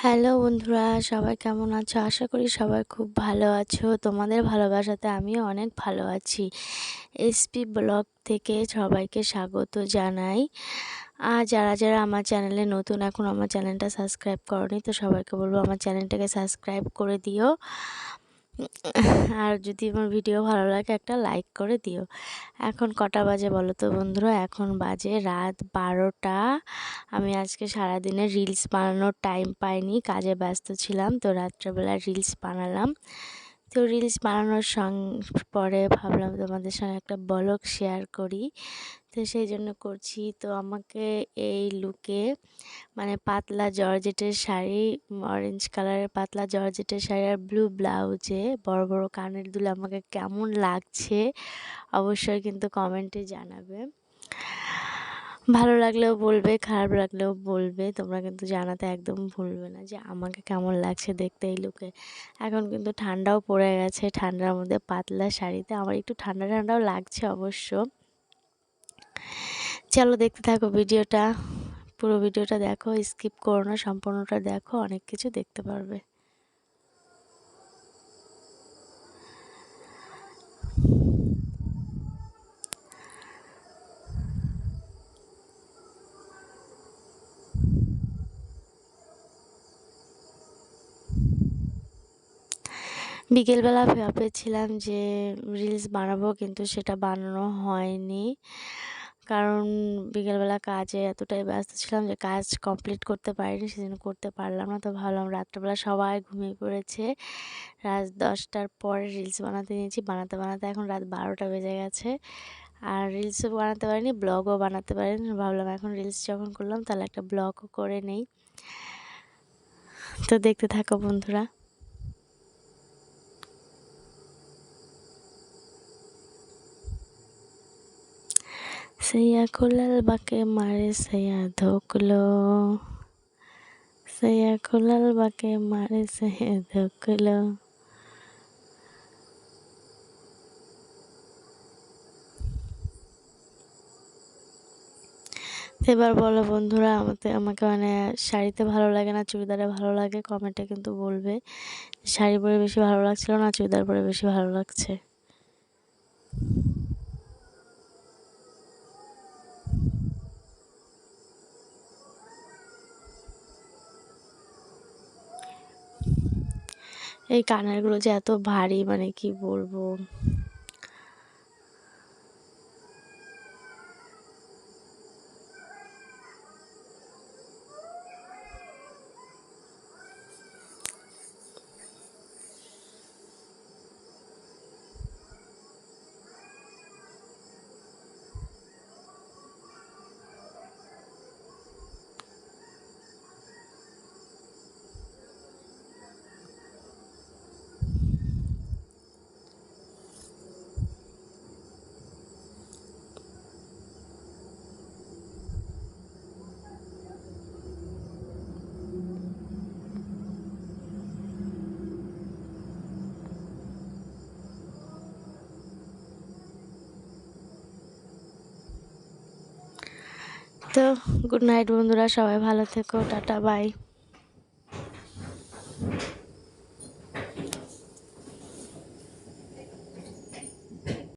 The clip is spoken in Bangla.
হ্যালো বন্ধুরা, সবাই কেমন আছো? আশা করি সবাই খুব ভালো আছো। তোমাদের ভালোবাসাতে আমিও অনেক ভালো আছি। এসপি ব্লগ থেকে সবাইকে স্বাগত জানাই। আর যারা আমার চ্যানেলে নতুন, এখন আমার চ্যানেলটা সাবস্ক্রাইব করনি, তো সবাইকে বলবো আমার চ্যানেলটাকে সাবস্ক্রাইব করে দিও। আর যদি আমার ভিডিও ভালো লাগে একটা লাইক করে দিও। এখন কটা বাজে বলো তো বন্ধুরা? এখন বাজে রাত 12টা। আমি আজকে সারাদিনে রিলস বানানোর টাইম পাইনি, কাজে ব্যস্ত ছিলাম, তো রাত্রেবেলা রিলস বানালাম। তো রিলস বানানোর পরে ভাবলাম তোমাদের সঙ্গে একটা ব্লগ শেয়ার করি, তো সেই জন্য করছি। তো আমাকে এই লুকে মানে পাতলা জর্জেটের শাড়ি, অরেঞ্জ কালারের পাতলা জর্জেটের শাড়ি আর ব্লু ব্লাউজে বড় বড় কানের দুল আমাকে কেমন লাগছে অবশ্যই কিন্তু কমেন্টে জানাবে। ভালো লাগলেও বলবে, খারাপ লাগলেও বলবে, তোমরা কিন্তু জানাতে একদম ভুলবে না যে আমাকে কেমন লাগছে দেখতে এই লুকে। এখন কিন্তু ঠান্ডাও পড়ে গেছে, ঠান্ডার মধ্যে পাতলা শাড়িতে আমার একটু ঠান্ডা ঠান্ডাও লাগছে অবশ্য। চলো দেখতে থাকো ভিডিওটা, পুরো ভিডিওটা দেখো, স্কিপ করো না, সম্পূর্ণটা দেখো, অনেক কিছু দেখতে পারবে। বিকেলবেলা ভেবেছিলাম যে রিলস বানাবো, কিন্তু সেটা বানানো হয়নি, কারণ বিকেলবেলা কাজে এতটাই ব্যস্ত ছিলাম যে কাজ কমপ্লিট করতে পারিনি, সেজন্য করতে পারলাম না। তো ভাবলাম রাত্রেবেলা সবাই ঘুমিয়ে পড়েছে, রাত 10টার পরে রিলস বানাতে নিয়েছি, বানাতে বানাতে এখন রাত 12টা বেজে গেছে। আর রিলসও বানাতে পারিনি, ব্লগও বানাতে পারিনি। ভাবলাম এখন রিলস যখন করলাম তাহলে একটা ব্লগও করে নেই। তো দেখতে থাকো বন্ধুরা। सैया खुलल बाके मारे सैया धोकलो, सैया खुलल बाके मारे सैया धोकलो। এবার বলো বন্ধুরা, আমাকে মানে শাড়িতে ভালো লাগে না চুড়িদারে ভালো লাগে? কমেন্টে কিন্তু বলবে। শাড়ি পরে বেশি ভালো লাগছিল না চুড়িদার পরে বেশি ভালো লাগছে? এই কানেরগুলো যে এত ভারী, মানে কি বলবো। তো গুড নাইট বন্ধুরা, সবাই ভালো থেকো, টাটা বাই।